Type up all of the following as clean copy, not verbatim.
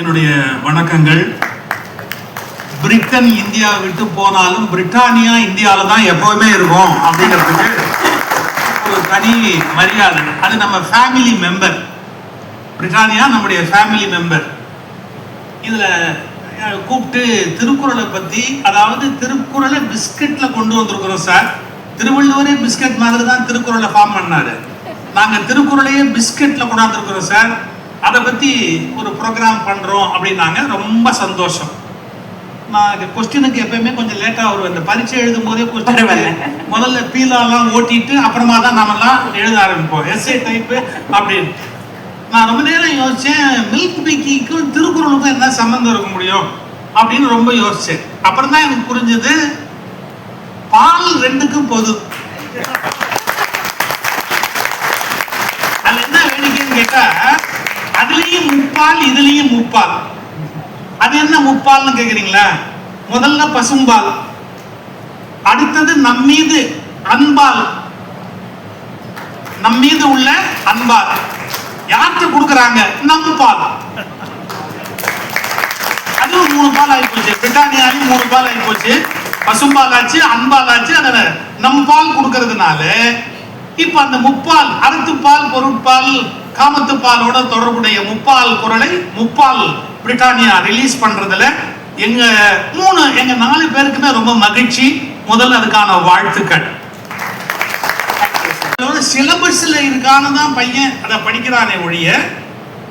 என்னுடைய வணக்கங்கள். Britain India விட்டு போனாலும் பிரிட்டானியா இந்தியாவில தான் எப்பவுமே இருக்கும் அப்படிங்கிறதுக்கு ஒரு தனி மரியாதை. அது நம்ம ஃபேமிலி மெம்பர். பிரிட்டானியா நம்முடைய ஃபேமிலி மெம்பர். இதுல கூப்பிட்டு திருக்குறளை பத்தி, அதாவது திருக்குறளை பிஸ்கட்ல கொண்டு வந்திருக்கிறோம் சார். திருவள்ளுவரே பிஸ்கட் மாதிரி தான் திருக்குறளை ஃபார்ம் பண்ணாரு. நாங்க திருக்குறளையே பிஸ்கட்ல கொண்டாந்துருக்கிறோம் சார். அதை பத்தி ஒரு ப்ரோக்ராம் பண்றோம் அப்படின்னாங்க. ரொம்ப சந்தோஷம். நான் கொஸ்டினுக்கு எப்பயுமே கொஞ்சம் லேட்டா வருவேன். இந்த பரீட்சை எழுதும் போதே கொஸ்டின் முதல்ல பீலாலாம் ஓட்டிட்டு அப்புறமா தான் நாமெல்லாம் எழுத ஆரம்பிப்போம். எஸ்ஏ டைப்பு அப்படின்னு. நான் ரொம்ப நேரம் யோசிச்சேன், மில்க் பிக்கிக்கும் திருக்குறளுக்கும் என்ன சம்பந்தம் இருக்க முடியும் அப்படின்னு ரொம்ப யோசிச்சேன். அப்புறம் தான் எனக்கு புரிஞ்சது, பால் ரெண்டுக்கும் பொது. அதுல என்ன வேடிக்கைன்னு கேட்டா, அதுலயும் முப்பால் இதுலயும் முப்பால். அது என்ன முப்பால்னு கேக்குறீங்களா? முதல்ல பசும்பால், அடுத்தது நம்மீது அன்பால், நம்மீது உள்ள அன்பால். யார்கிட்ட கொடுக்கறாங்க? நம்ம பால். அதுவும் 3 பால் ஆகி போச்சு. பிரிட்டானியாலையும் 3 பால் ஆகி போச்சு. பசும்பால் ஆச்சு, அன்பால் ஆச்சு. அதை நம் பால் கொடுக்கறதுனால இப்ப அந்த முப்பால், அறத்துப்பால், பொருட்பால், காமத்துப்பாலோட தொடர்புடைய முப்பால் குறளை முப்பால் பிரிட்டானியா ரிலீஸ் பண்றதுல எங்க 4 பேருக்குமே ரொம்ப மகிழ்ச்சி. முதல்ல அதுக்கான வாழ்த்துக்கள். சிலபஸ்ல இருக்கான்னு தான் பையன் அதை படிக்கிறானே ஒழிய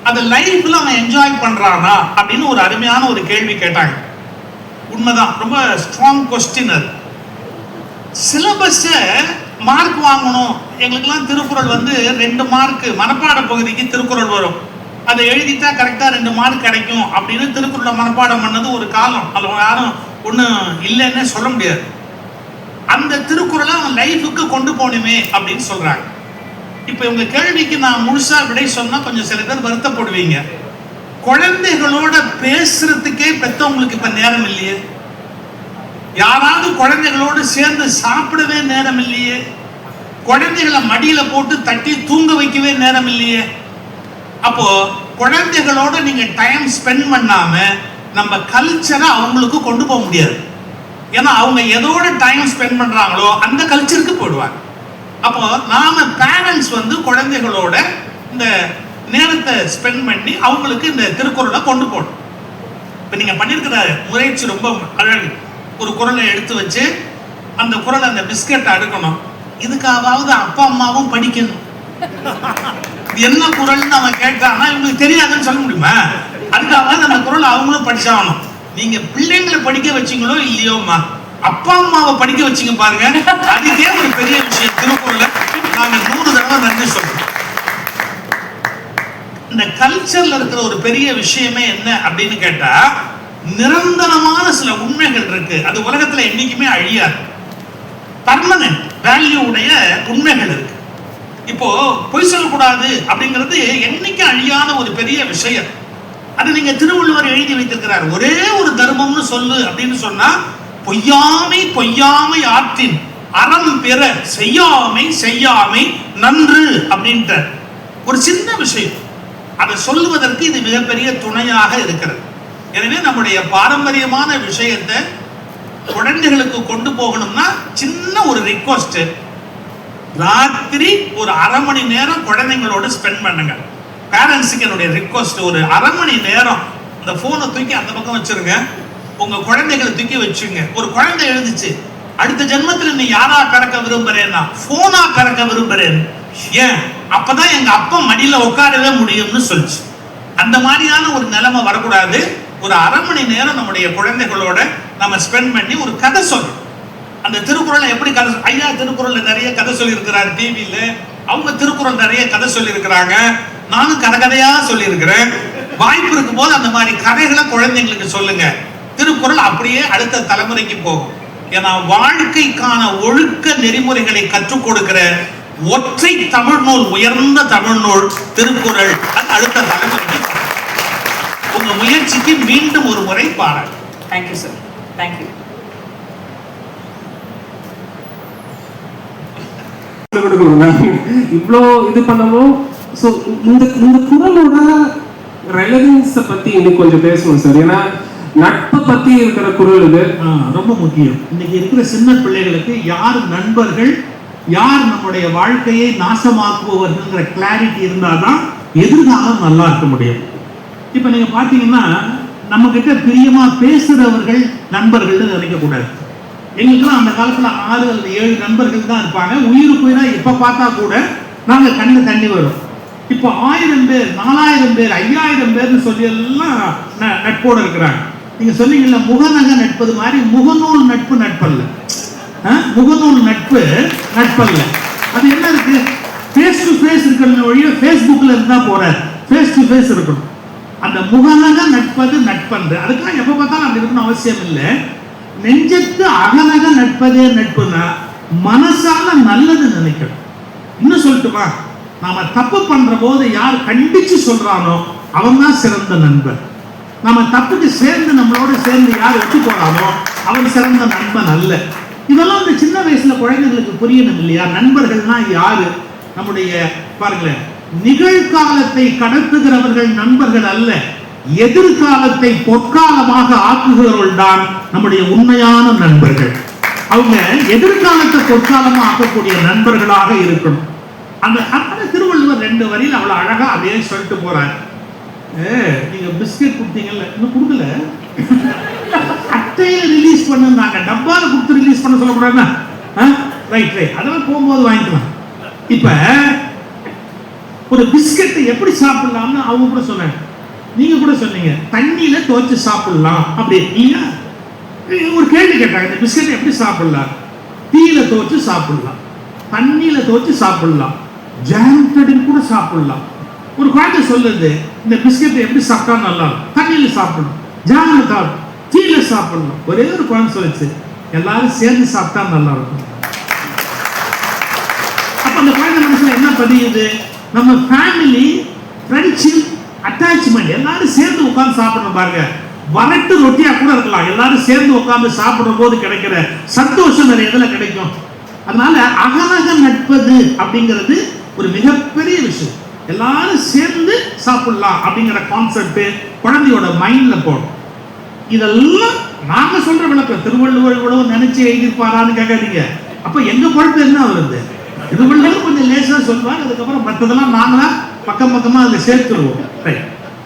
அதை லைஃப்ல அவன் என்ஜாய் பண்றானா அப்படின்னு ஒரு அருமையான ஒரு கேள்வி கேட்டாங்க. உண்மைதான், ரொம்ப ஸ்ட்ராங் கொஸ்டின். அது சிலபஸ மார்க் வாங்கணும். எங்களுக்கெல்லாம் திருக்குறள் 2 மார்க் மனப்பாட பகுதிக்கு திருக்குறள் வரும். அதை எழுதிட்டா கரெக்டா 2 மார்க் கிடைக்கும் அப்படின்னு திருக்குறளை மனப்பாடம் பண்ணது ஒரு காலம். அது யாரும் ஒன்றும் இல்லைன்னு சொல்ல முடியாது. அந்த திருக்குறளை அவன் லைஃபுக்கு கொண்டு போகணுமே அப்படின்னு சொல்றாங்க. இப்ப உங்க கேள்விக்கு நான் முழுசா விடை சொன்னா கொஞ்சம் சில பேர் வருத்தப்படுவீங்க. குழந்தைகளோட பேசுறதுக்கே பெத்தவங்களுக்கு இப்ப நேரம் இல்லையே. யாராவது குழந்தைகளோடு சேர்ந்து சாப்பிடவே நேரம் இல்லையே. குழந்தைகளை மடியில போட்டு தட்டி தூங்க வைக்கவே நேரம் இல்லையே. அப்போ குழந்தைகளோட நீங்க டைம் ஸ்பெண்ட் பண்ணாம நம்ம கல்ச்சரை அவங்களுக்கு கொண்டு போக முடியாது. ஏன்னா அவங்க எதோட டைம் ஸ்பெண்ட் பண்றாங்களோ அந்த கல்ச்சருக்கு போயிடுவாங்க. அப்போ நாம பேரண்ட்ஸ் குழந்தைகளோட இந்த நேரத்தை ஸ்பெண்ட் பண்ணி அவங்களுக்கு இந்த திருக்குறளை கொண்டு போகணும். இப்ப நீங்க பண்ணிருக்கிற முயற்சி ரொம்ப அழகு. ஒரு குறளை எடுத்து வச்சு அந்த குறளை அந்த பிஸ்கெட்டை அடுக்கணும். இதுக்காவது அப்பா அம்மாவும் படிக்கணும். என்ன குறள்னு அவன் கேட்டானா இவங்களுக்கு தெரியாதுன்னு சொல்ல முடியுமா? அதுக்காக அந்த குறளை அவங்களும் படிச்சாகணும். நீங்க பிள்ளைங்களை படிக்க வச்சீங்களோ இல்லையோமா, அப்பா அம்மாவை படிக்க வச்சீங்க பாருங்க, அதுக்கே ஒரு பெரிய விஷயம். திருக்குறளை நாங்க 100 தடவை நன்றி சொல்றோம். இந்த கல்ச்சர்ல இருக்கிற ஒரு பெரிய விஷயமே என்ன அப்படின்னு கேட்டா, நிரந்தரமான சில உண்மைகள் இருக்கு. அது உலகத்துல என்னைக்குமே அழியாது. பர்மனன்ட் வேல்யூ உடைய உண்மைகள் இருக்கு. இப்போ பொய் சொல்லக்கூடாது அப்படிங்கிறது என்னைக்கு அழியான ஒரு பெரிய விஷயம். அது நீங்க திருவள்ளுவர் எழுதி வைத்திருக்கிறார். ஒரே ஒரு தர்மம்னு சொல்லு அப்படின்னு சொன்னா, பொய்யாமை பொய்யாமை ஆற்றின் அறம் பெற செய்யாமை செய்யாமை நன்று அப்படின்ற ஒரு சின்ன விஷயம். அதை சொல்லுவதற்கு இது மிகப்பெரிய துணையாக இருக்கிறது. எனவே நம்முடைய பாரம்பரியமான விஷயத்தை குழந்தைகளுக்கு கொண்டு போகணும்னா சின்ன ஒரு ரிக்வெஸ்ட், ராத்திரி ஒரு 1/2 மணி நேரம் குழந்தைங்களோட ஸ்பெண்ட் பண்ணுங்க. பேரண்ட்ஸுக்கு என்னுடைய ரிக்வெஸ்ட், ஒரு 1/2 மணி நேரம் இந்த போனை தூக்கி அந்த பக்கம் வச்சிருங்க. உங்க குழந்தைகளை தூக்கி வச்சுங்க. ஒரு குழந்தை எழுந்துச்சு, அடுத்த ஜென்மத்தில் நீ யாரா பிறக்க விரும்புறேன்னா போனா பிறக்க விரும்புறேன். ஏன்? அப்பதான் எங்க அப்பா மடியில உட்காரவே முடியும்னு சொல்லிச்சு. அந்த மாதிரியான ஒரு நிலைமை வரக்கூடாது. ஒரு 1/2 மணி நேரம் நம்முடைய குழந்தைகளோட நம்ம ஸ்பெண்ட் பண்ணி ஒரு கதை சொல்லணும். அந்த திருக்குறளை எப்படி கதை, ஐயா திருக்குறள்ல நிறைய கதை சொல்லி இருக்கிறார் டிவியில. அவங்க திருக்குறள் நிறைய கதை சொல்லி இருக்கிறாங்க. நானும் கதையா சொல்லி இருக்கிறேன். வாய்ப்பு இருக்கும் போது அந்த மாதிரி கதைகளை குழந்தைங்களுக்கு சொல்லுங்க. திருக்குறள் அப்படியே அடுத்த தலைமுறைக்கு போகும். ஏன்னா வாழ்க்கைக்கான ஒழுக்க நெறிமுறைகளை கற்றுக் கொடுக்கிற ஒற்றை தமிழ் நூல், உயர்ந்த தமிழ் நூல் திருக்குறள். அது அடுத்த தலைமுறைக்கு. உங்க முயற்சிக்கு மீண்டும் ஒரு முறை பாராட்டு. Thank you sir. தேங்க்யூ. இவ்வளோ இது பண்ணவும் இந்த குரலோட ரெலவன்ஸ் ஃப்ரெண்ட்ஸை பத்தி இன்னைக்கு கொஞ்சம் பேசணும் சார். ஏன்னா நட்பை பத்தி இருக்கிற குரல் இது ரொம்ப முக்கியம். இன்னைக்கு இருக்கிற சின்ன பிள்ளைகளுக்கு யார் நண்பர்கள், யார் நம்முடைய வாழ்க்கையை நாசமாக்குபவர்கள்ங்கிற கிளாரிட்டி இருந்தாதான் எதிர்காலம் நல்லா இருக்க முடியும். இப்ப நீங்க பாத்தீங்கன்னா நம்ம கிட்ட பிரியமா பேசுறவர்கள் நண்பர்கள் நினைக்க கூடாது. எங்களுக்கெல்லாம் அந்த காலத்துல 6 அல்லது 7 நண்பர்கள் தான் இருப்பாங்க. உயிருக்கு உயிரா இப்ப பார்த்தா கூட நாங்க கண்ணு தண்ணி வரும். இப்போ 1000 பேர், 4000 பேர், 5000 பேர்னு சொல்லி எல்லாம் நட்போடு இருக்கிறாங்க. நீங்க சொன்னீங்கல்ல முகநக நட்பது மாதிரி முகநூல் நட்பு நட்பல்ல. முகநூல் நட்பு நட்பல்ல. அது என்ன இருக்கு? ஃபேஸ் டு ஃபேஸ் இருக்கணும் ஒழிய ஃபேஸ்புக்ல இருந்தா போறாரு. ஃபேஸ் டு ஃபேஸ் இருக்கணும். அந்த முகநக நட்பது நட்பன்று. அதுக்கெல்லாம் எப்ப பார்த்தாலும் அப்படி இருக்கணும் அவசியம் இல்லை. நெஞ்சத்து அகநக நட்பதே நட்புனா மனசால நல்லது நினைக்கணும். இன்னும் சொல்லட்டுமா, நாம தப்பு பண்ற போது யார் கண்டிச்சு சொல்றானோ அவன் தான் சிறந்த நண்பன். நம்ம தப்புக்கு சேர்ந்து நம்மளோட சேர்ந்து யார் ஒத்து போறானோ அவன் சிறந்த நண்பன் அல்ல. இதெல்லாம் இந்த சின்ன வயசுல குழந்தைங்களுக்கு புரியணும் இல்லையா? நண்பர்கள்னா யாரு? நம்முடைய பாருங்களேன், நிகழ்காலத்தை கடத்துகிறவர்கள் நண்பர்கள் அல்ல, எதிர்காலத்தை பொற்காலமாக ஆக்குகிறவர்கள் தான் நம்முடைய உண்மையான நண்பர்கள். அவங்க எதிர்காலத்தை பொற்காலமா ஆக்கக்கூடிய நண்பர்களாக இருக்கணும். அந்த திருவள்ளுவர் 2 வரியில் அவ்வளவு அழகா அப்படியே சொல்லிட்டு போறாரு. நீங்க பிஸ்கெட் கொடுத்தீங்கல்ல, இன்னும் கொடுக்கல, அட்டையில ரிலீஸ் பண்ணுங்க, டப்பால கொடுத்து ரிலீஸ் பண்ண சொல்லக்கூடாதுன்னா ரைட் ரைட் அதெல்லாம் போகும்போது வாங்கிக்கலாம். இப்ப ஒரு பிஸ்கெட்டை எப்படி சாப்பிடலாம்னு அவங்க கூட சொன்னாங்க. நீங்க கூட சொன்னீங்க தண்ணியில துவைச்சு சாப்பிடலாம் அப்படி இல்லையா? ஒரு கேள்வி கேட்டாங்க, இந்த பிஸ்கெட்டை எப்படி சாப்பிடலாம்? தீயில துவைச்சு சாப்பிடலாம், தண்ணியில துவைச்சு சாப்பிடலாம், ஜாம் கூட சாப்பிடலாம். ஒரு குழந்தை சொல்லுது இந்த பிஸ்கெட்டை எப்படி சாப்பிட்டா நல்லா இருக்கும்? தண்ணியில சாப்பிடணும், ஜாம்ல சாப்பிடணும், தீயில சாப்பிடணும். ஒரே ஒரு குழந்தை சொல்லிச்சு எல்லாரும் சேர்ந்து சாப்பிட்டா நல்லா இருக்கும். அப்ப அந்த குழந்தை மனசுல என்ன பதியுது? நம்ம ஃபேமிலி, ஃப்ரெண்ட்ஷிப், அட்டாச்மெண்ட் எல்லாரும் சேர்ந்து உட்கார்ந்து சாப்பிடணும். பாருங்க, வரட்டு ரொட்டியா கூட இருக்கலாம், எல்லாரும் சேர்ந்து உட்கார்ந்து சாப்பிடும் போது கிடைக்கிற சந்தோஷம் வேற எதுல கிடைக்கும்? அதனால அகநக நட்பது அப்படிங்கிறது ஒரு மிகப்பெரிய விஷயம். எல்லாரும் சேர்ந்து சாப்பிடலாம் அப்படிங்கிற கான்செப்ட் குழந்தையோட மைண்ட்ல போடும். இதெல்லாம் நாங்க சொல்ற விளக்கம். திருவள்ளுவர் இவ்வளவு நினைச்சு எழுதிப்பாரான்னு கேட்காதீங்க. அப்ப எங்க பொறுப்பு என்ன வருது? திருவள்ளுவர் கொஞ்சம் லேசா சொல்வார், அதுக்கப்புறம் மற்றதெல்லாம் நாங்களா பக்கம் பக்கமா அதை சேர்த்துருவோம்.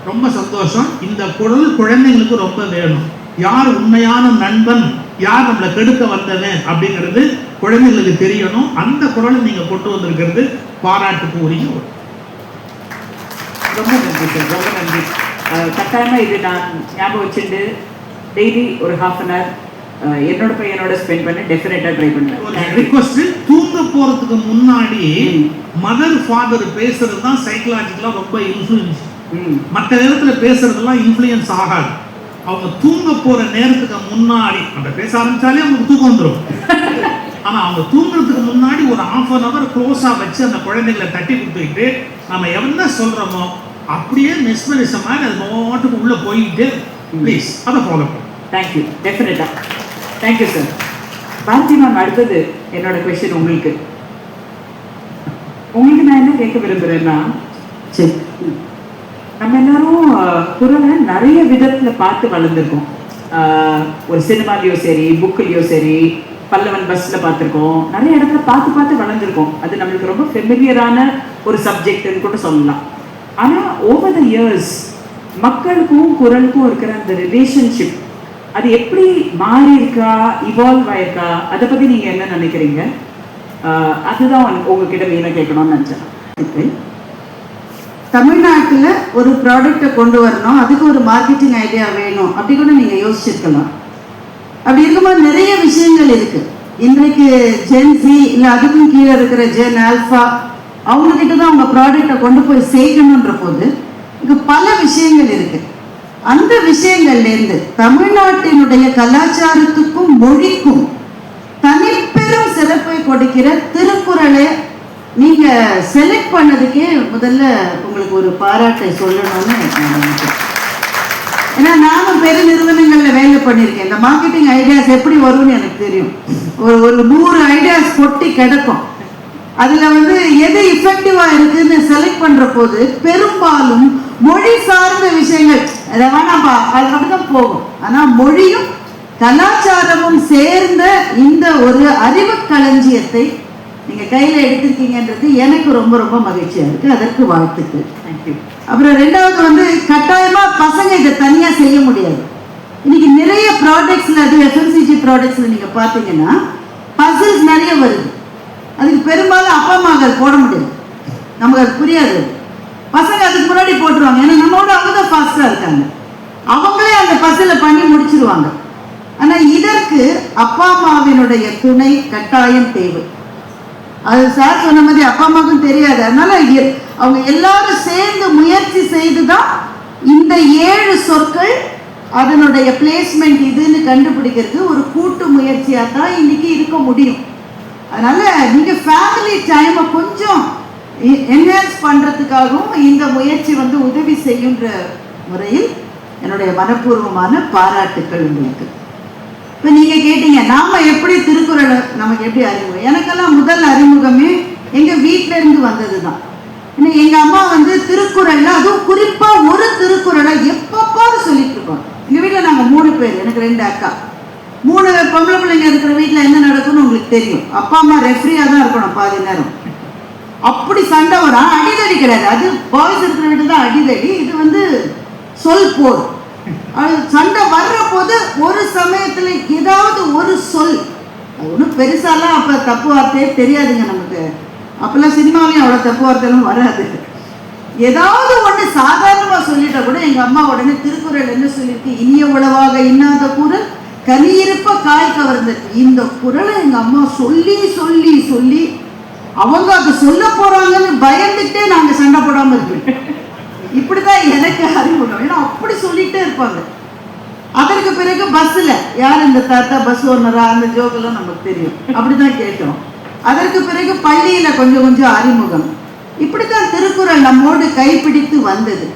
ரொம்ப சந்தோஷம். இந்த குரல் குழந்தைங்களுக்கு ரொம்ப வேணும். யார் உண்மையான நண்பன், யார் நம்மளை கெடுக்க வந்தவன் அப்படிங்கிறது குழந்தைங்களுக்கு தெரியணும். அந்த குரலை நீங்க கொண்டு வந்திருக்கிறது பாராட்டுக்கு உரிய. ரொம்ப நன்றி சார், ரொம்ப நன்றி. கட்டாயமா இது நான் ஞாபகம் வச்சுட்டு டெய்லி ஒரு ½ அன் ஹவர் என்னோட பையனோட ஸ்பெண்ட் பண்ண டெஃபினட்டா ட்ரை பண்ணுவேன். ரிக்வெஸ்ட், தூங்க போறதுக்கு முன்னாடி மதர் ஃபாதர் பேசுறது தான் சைக்கலாஜிக்கலா ரொம்ப இன்ஃப்ளூயன்ஸ். மற்ற நேரத்துல பேசுறதெல்லாம் இன்ஃப்ளூயன்ஸ் ஆகாது. அவங்க தூங்க போற நேரத்துக்கு முன்னாடி அந்த பேச ஆரம்பிச்சாலே அவங்களுக்கு தூக்கம் வந்துடும். ஆனா அவங்க தூங்குறதுக்கு முன்னாடி ஒரு ½ அன் ஹவர் க்ளோஸா வச்சு அந்த குழந்தைகளை தட்டி கொடுத்துக்கிட்டு நம்ம என்ன சொல்றோமோ அப்படியே மெஸ்மரிசம் மாதிரி அது மாட்டுக்கு உள்ள போயிட்டு ப்ளீஸ் அதை ஃபாலோ பண்ணுங்க. தேங்க்யூ, டெஃபினட்டா தேங்க்யூ சார். பாரதி மேம், அடுத்தது என்னோட கொஸ்டின் உங்களுக்கு நான் என்ன கேட்க விரும்புறேன்னா, சரி, நம்ம எல்லாரும் குரலை நிறைய விதத்துல பார்த்து வளர்ந்துருக்கோம். ஒரு சினிமாலையோ சரி, புக்குலையோ சரி, பல்லவன் பஸ்ல பார்த்துருக்கோம், நிறைய இடத்துல பார்த்து வளர்ந்துருக்கோம். அது நம்மளுக்கு ரொம்ப ஃபெமிலியரான ஒரு சப்ஜெக்ட்னு கூட சொல்லலாம். ஆனா ஓவர் த இயர்ஸ் மக்களுக்கும் குரலுக்கும் இருக்கிற அந்த ரிலேஷன்ஷிப் அது எப்படி மாறி இருக்கா, இவால்வ் ஆயிருக்கா, அதை பத்தி நீங்க என்ன நினைக்கிறீங்க? அதுதான் உங்ககிட்ட மெயினா கேட்கணும்னு நினைச்சேன். தமிழ்நாட்டில் ஒரு ப்ராடக்டை கொண்டு வரணும், அதுக்கு ஒரு மார்க்கெட்டிங் ஐடியா வேணும் அப்படி கூட நீங்கள் யோசிச்சிருக்கலாம். அப்படி இருக்கும்போது நிறைய விஷயங்கள் இருக்கு. இன்றைக்கு ஜென்சி இல்லை அதுக்கும் கீழே இருக்கிற ஜென் ஆல்ஃபா அவங்கக்கிட்ட தான் அவங்க ப்ராடக்டை கொண்டு போய் சேர்க்கணுன்ற போது இங்கே பல விஷயங்கள் இருக்கு. அந்த விஷயங்கள்லேருந்து தமிழ்நாட்டினுடைய கலாச்சாரத்துக்கும் மொழிக்கும் தனிப்பெரும் சிறப்பை கொடுக்கிற திருக்குறளை நீங்க செலக்ட் பண்ணதுக்கே முதல்ல உங்களுக்கு ஒரு பாராட்டை சொல்லணும்னு நான் நினைக்கிறேன். ஏன்னா நானும் பெரு நிறுவனங்கள்ல வேலை பண்ணியிருக்கேன். இந்த மார்க்கெட்டிங் ஐடியாஸ் எப்படி வரும்னு எனக்கு தெரியும். ஒரு 100 ஐடியாஸ் கொட்டி கிடக்கும். அதுல எது இஃபெக்டிவா இருக்குன்னு செலக்ட் பண்ற போது பெரும்பாலும் மொழி சார்ந்த விஷயங்கள் அதை வேணாப்பா, அது அப்படிதான் போகும். ஆனா மொழியும் கலாச்சாரமும் சேர்ந்த இந்த ஒரு அறிவு களஞ்சியத்தை நீங்க கையில எடுத்திருக்கீங்கன்றது எனக்கு ரொம்ப ரொம்ப மகிழ்ச்சியா இருக்கு. அதற்கு வாழ்த்துக்கள். தேங்க்யூ. அப்புறம் ரெண்டாவது வந்து கட்டாயமா பசங்க இதை தனியா செய்ய முடியாது. இன்னைக்கு நிறைய ப்ராடக்ட்ஸ்ல, அது எஃப்எம்சிஜி ப்ராடக்ட்ஸ்ல நீங்க பாத்தீங்கன்னா பசில்ஸ் நிறைய வருது. அதுக்கு பெரும்பாலும் அப்பா அம்மாக்கள் போட முடியாது, நமக்கு அது புரியாது. பசங்க அதுக்கு முன்னாடி போட்டுருவாங்க, ஏன்னா நம்மளோட அவங்க தான் ஃபாஸ்டா இருக்காங்க, அவங்களே அந்த பசிலை பண்ணி முடிச்சிருவாங்க. ஆனா இதற்கு அப்பா அம்மாவினுடைய துணை கட்டாயம் தேவை. அது சார் சொன்ன மாதிரி அப்பா அம்மாவுக்கும் தெரியாது. அதனால அவங்க எல்லாரும் சேர்ந்து முயற்சி செய்துதான் இந்த 7 சொற்கள் அதனுடைய பிளேஸ்மெண்ட் இதுன்னு கண்டுபிடிக்கிறது ஒரு கூட்டு முயற்சியாக தான் இன்னைக்கு இருக்க முடியும். அதனால நீங்க ஃபேமிலி டைமை கொஞ்சம் என்ஹான்ஸ் பண்றதுக்காகவும் இந்த முயற்சி வந்து உதவி செய்யுன்ற முறையில் என்னுடைய மனப்பூர்வமான பாராட்டுக்கள் உங்களுக்கு. இப்போ நீங்க கேட்டீங்க நாம எப்படி திருக்குறளை நமக்கு எப்படி அறிமுகம். எனக்கெல்லாம் முதல் அறிமுகமே எங்க வீட்டில இருந்து வந்தது தான். ஏன்னா எங்க அம்மா வந்து திருக்குறள்ல, அதுவும் குறிப்பா ஒரு திருக்குறளை எப்பப்பாரு சொல்லிட்டு இருப்பாங்க. எங்க வீட்டில் நாங்கள் 3 பேர், எனக்கு 2 அக்கா, 3 பொம்பளை பிள்ளைங்க இருக்கிற வீட்டில் என்ன நடக்கும்னு உங்களுக்கு தெரியும். அப்பா அம்மா ரெஃப்ரியாக தான் இருக்கணும் பாதி நேரம். அப்படி சண்டை வரும். அடிதடி கிடையாது, அது பாய்ஸ் இருக்கிற வீட்டில் தான் அடிதடி. இது வந்து சொல் போர். அது சண்டை வர்ற போது ஒரு சமயத்தில் ஏதாவது ஒரு சொல், அது ஒன்றும் பெருசாலாம் அப்போ தப்பு வார்த்தையே தெரியாதுங்க நமக்கு. அப்போல்லாம் சினிமாவிலையும் அவ்வளோ தப்பு வார்த்தையெல்லாம் வராது. ஏதாவது ஒன்று சாதாரணமாக சொல்லிட்டா கூட எங்கள் அம்மா உடனே திருக்குறள் என்ன சொல்லியிருக்கு, இனிய உளவாக இன்னாத குறள் கனியிருப்ப காய் கவர்ந்தது. இந்த குறளை எங்கள் அம்மா சொல்லி சொல்லி சொல்லி அவங்க அதை சொல்ல போறாங்கன்னு பயந்துட்டே நாங்கள் சண்டை போடாமல் இருக்கோம். இப்படிதான் எனக்கு அறிமுகம். ஏன்னா அப்படி சொல்லிட்டே இருப்பாங்க. அதற்கு பிறகு பஸ்ஸில் யார் இந்த தாத்தா பஸ் ஓனரா, அந்த ஜோக்கெல்லாம் நமக்கு தெரியும், அப்படிதான் கேட்டோம். அதற்கு பிறகு பள்ளியில் கொஞ்சம் கொஞ்சம் அறிமுகம். இப்படித்தான் திருக்குறள் நம்மோடு கைப்பிடித்து வந்தது.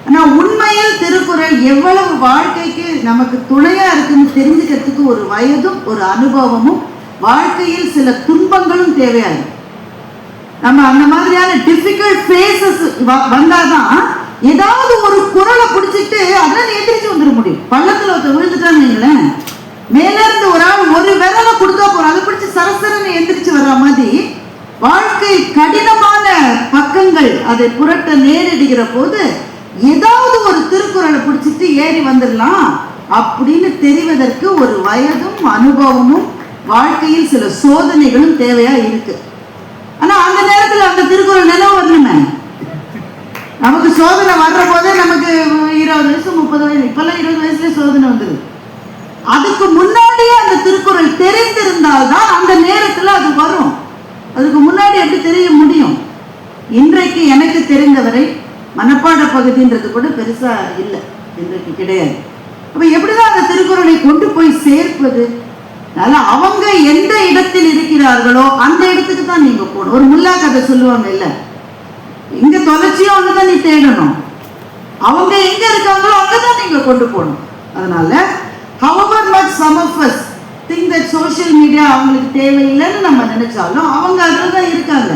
ஆனால் உண்மையில் திருக்குறள் எவ்வளவு வாழ்க்கைக்கு நமக்கு துணையா இருக்குன்னு தெரிஞ்சுக்கிறதுக்கு ஒரு வயதும் ஒரு அனுபவமும் வாழ்க்கையில் சில துன்பங்களும் தேவையாது. நம்ம அந்த மாதிரியான டிஃபிகல்ட் ஃபேஸஸ் வந்தாதான் ஏதாவது ஒரு குறளை பிடிச்சிட்டு அதெல்லாம் எந்திரிச்சு வந்துட முடியும். பள்ளத்தில் ஒருத்தர் விழுந்துட்டான்னு வைங்களேன், மேல இருந்து ஒரு ஆள் ஒரு விரலை கொடுத்தா போறோம், அதை பிடிச்சி சரசரன்னு எந்திரிச்சு வர்ற மாதிரி வாழ்க்கை கடினமான பக்கங்கள் அதை புரட்ட நேரிடுகிற போது ஏதாவது ஒரு திருக்குறளை பிடிச்சிட்டு ஏறி வந்துடலாம் அப்படின்னு தெரிவதற்கு ஒரு வயதும் அனுபவமும் வாழ்க்கையில் சில சோதனைகளும் தேவையா இருக்கு. ஆனா அந்த நேரத்தில் அந்த திருக்குறள் நினைவு வரணுமே. நமக்கு சோதனை வர்ற போதே நமக்கு 20 வயசு 30 வயசு, இப்பெல்லாம் 20 வயசுல சோதனை வந்துடுது. அதுக்கு முன்னாடியே அந்த திருக்குறள் தெரிந்திருந்தால்தான் அந்த நேரத்தில் அது வரும். அதுக்கு முன்னாடி எப்படி தெரிய முடியும்? இன்றைக்கு எனக்கு தெரிந்தவரை மனப்பாட பகுதின்றது கூட பெருசா இல்லை, இன்றைக்கு கிடையாது. அப்ப எப்படிதான் அந்த திருக்குறளை கொண்டு போய் சேர்ப்பது? அதனால அவங்க எந்த இடத்தில் இருக்கிறார்களோ அந்த இடத்துக்கு தான் நீங்க போகணும். ஒரு முல்லா கதை சொல்லுவாங்க இல்ல, இங்க தொலைச்சியும் அங்கதான் நீ தேடணும், அவங்க எங்க இருக்காங்களோ அங்கதான் நீங்க கொண்டு போகணும். அதனால however much some of us think that social media அவங்களுக்கு தேவையில்லைன்னு நம்ம நினைச்சாலும் அவங்க அதில் தான் இருக்காங்க.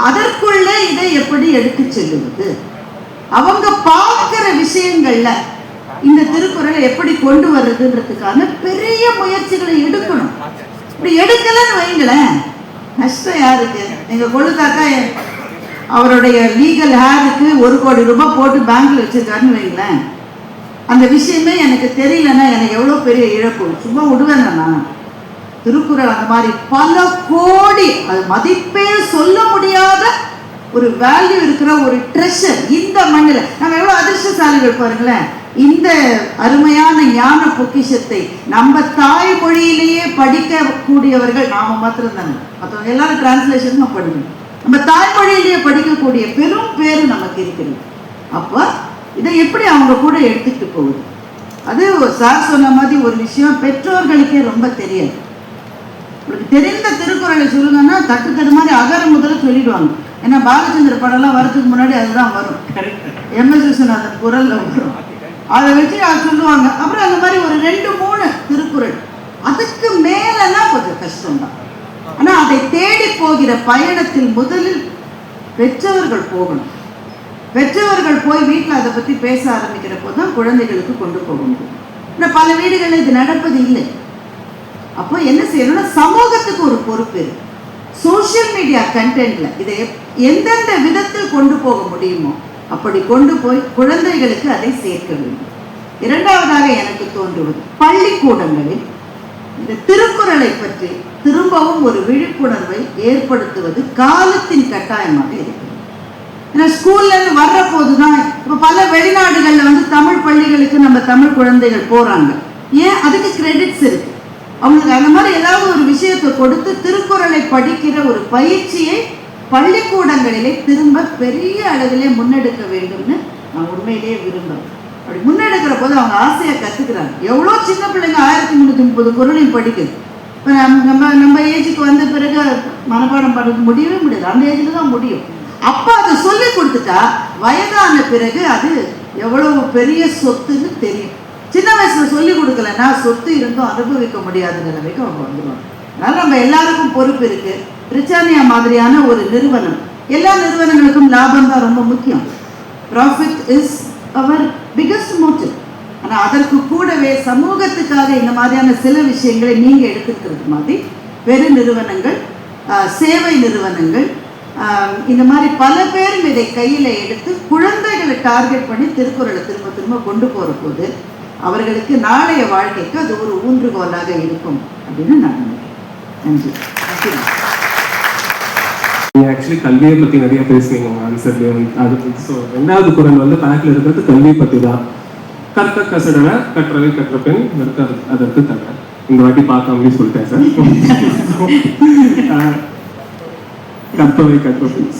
அதற்குள்ளே இதை எப்படி எடுத்து செல்லுவது, அவங்க பார்க்கிற விஷயங்கள்ல இந்த திருக்குறளை எப்படி கொண்டு வர்றதுன்றதுக்கான பெரிய முயற்சிகளை எடுக்கணும். இப்படி எடுக்கலன்னு வைங்களேன், நஷ்டம் யாருக்கு? எங்க கொழுத்தாக்கா அவருடைய லீகல் ஹேருக்கு 1 கோடி ரூபாய் போட்டு பேங்க்ல வச்சிருக்காருன்னு வைங்களேன், அந்த விஷயமே எனக்கு தெரியலன்னா எனக்கு எவ்வளோ பெரிய இழப்பு. சும்மா விடுவேன் நான். திருக்குறள் அந்த மாதிரி பல கோடி, அது மதிப்பே சொல்ல முடியாத ஒரு வேல்யூ இருக்கிற ஒரு ட்ரெஷர் இந்த மண்ணில். நம்ம எவ்வளோ அதிர்ஷ்டசாலிகள் பாருங்களேன். இந்த அருமையான ஞான பொக்கிஷத்தை நம்ம தாய்மொழியிலேயே படிக்கக்கூடியவர்கள் நாம மாத்திரம் தானே, மற்றவங்க எல்லாரும் டிரான்ஸ்லேஷன் தான் படிக்கணும். நம்ம தாய்மொழியிலேயே படிக்கக்கூடிய பெரும் பேரு நமக்கு இருக்கிறது. அப்போ இதை எப்படி அவங்க கூட எடுத்துக்கிட்டு போகுது? அது சார் சொன்ன மாதிரி ஒரு விஷயம் பெற்றோர்களுக்கே ரொம்ப தெரியாது. உங்களுக்கு தெரிந்த திருக்குறளை சொல்லுங்கன்னா தட்டு மாதிரி அகர முதல்ல சொல்லிடுவாங்க. ஏன்னா பாலச்சந்திர படம்லாம் வரதுக்கு முன்னாடி அதுதான் வரும், MS விஸ்வநாதன் குரல்ல வரும், அதை வச்சு அதை சொல்லுவாங்க. அப்புறம் அந்த மாதிரி ஒரு 2-3 திருக்குறள், அதுக்கு மேலன்னா கொஞ்சம் கஷ்டம்தான். ஆனால் அதை தேடி போகிற பயணத்தில் முதலில் பெற்றவர்கள் போகணும். பெற்றவர்கள் போய் வீட்டில் அதை பற்றி பேச ஆரம்பிக்கிற போது தான் குழந்தைகளுக்கு கொண்டு போக முடியும். ஆனால் பல வீடுகளில் இது நடப்பது இல்லை. அப்போ என்ன செய்யணும்னா சமூகத்துக்கு ஒரு பொறுப்பு இருக்கு. சோஷியல் மீடியா கண்டென்ட்ல இதை எந்தெந்த விதத்தில் கொண்டு போக முடியுமோ அப்படி கொண்டு போய் குழந்தைகளுக்கு அதை சேர்க்க வேண்டும். இரண்டாவதாக எனக்கு தோன்றுவது, பள்ளிக்கூடங்களில் இந்த திருக்குறளை பற்றி திரும்பவும் ஒரு விழிப்புணர்வை ஏற்படுத்துவது காலத்தின் கட்டாயமாக இருக்கிறது. ஏன்னா ஸ்கூல்ல இருந்து வர்ற போதுதான் இப்போ பல வெளிநாடுகள்ல தமிழ் பள்ளிகளுக்கு நம்ம தமிழ் குழந்தைகள் போறாங்க. ஏன்? அதுக்கு கிரெடிட்ஸ் இருக்கு. அவங்களுக்கு அந்த மாதிரி ஏதாவது ஒரு விஷயத்தை கொடுத்து திருக்குறளை படிக்கிற ஒரு பயிற்சியை பள்ளிக்கூடங்களிலே திரும்ப பெரிய அளவிலே முன்னெடுக்க வேண்டும்னு நான் உண்மையிலேயே விரும்புகிறேன். அப்படி முன்னெடுக்கிற போது அவங்க ஆசையை கற்றுக்கிறாங்க. எவ்வளோ சின்ன பிள்ளைங்க 1330 குறளையும் படிக்குது. இப்போ நம்ம ஏஜுக்கு வந்த பிறகு மனப்பாடம் பண்ணுறது முடியவே முடியாது. அந்த ஏஜில் தான் முடியும். அப்போ அதை சொல்லி கொடுத்துட்டா வயதான பிறகு அது எவ்வளவு பெரிய சொத்துன்னு தெரியும். சின்ன வயசுல சொல்லி கொடுக்கலன்னா சொத்து இருந்தும் அனுபவிக்க முடியாத நிலைமைக்கு அவங்க வந்துடுவாங்க. அதனால நம்ம எல்லாருக்கும் பொறுப்பு இருக்கு. பிரிட்டானியா மாதிரியான ஒரு நிறுவனம், எல்லா நிறுவனங்களுக்கும் லாபம் தான் ரொம்ப முக்கியம். Profit is our biggest motive. ஆனால் அதற்கு கூடவே சமூகத்துக்காக இந்த மாதிரியான சில விஷயங்களை நீங்கள் எடுத்துக்கிறது மாதிரி பெரு நிறுவனங்கள், சேவை நிறுவனங்கள், இந்த மாதிரி பல பேரும் இதை கையில் எடுத்து குழந்தைகளை டார்கெட் பண்ணி திருக்குறளை திரும்ப திரும்ப கொண்டு போகிற போது அவர்களுக்கு நாளைய வாழ்க்கைக்கு அது ஒரு ஊன்றுகோலாக இருக்கும் அப்படின்னு நான் நினைக்கிறேன். நன்றி. நீங்கள் ஆக்சுவலி கல்வியை பற்றி நிறைய பேசுவீங்க உங்கள் ஆன்சர்லேயும். அது ஸோ 2வது குறள் கணக்கில் இருக்கிறது கல்வியை பற்றி தான். கற்க கசடர கற்றவை கற்ற பெண் அதற்கு தர. இந்த வாட்டி பார்க்காமலே சொல்லிட்டேன் சார். கற்பவை கற்ற பெண்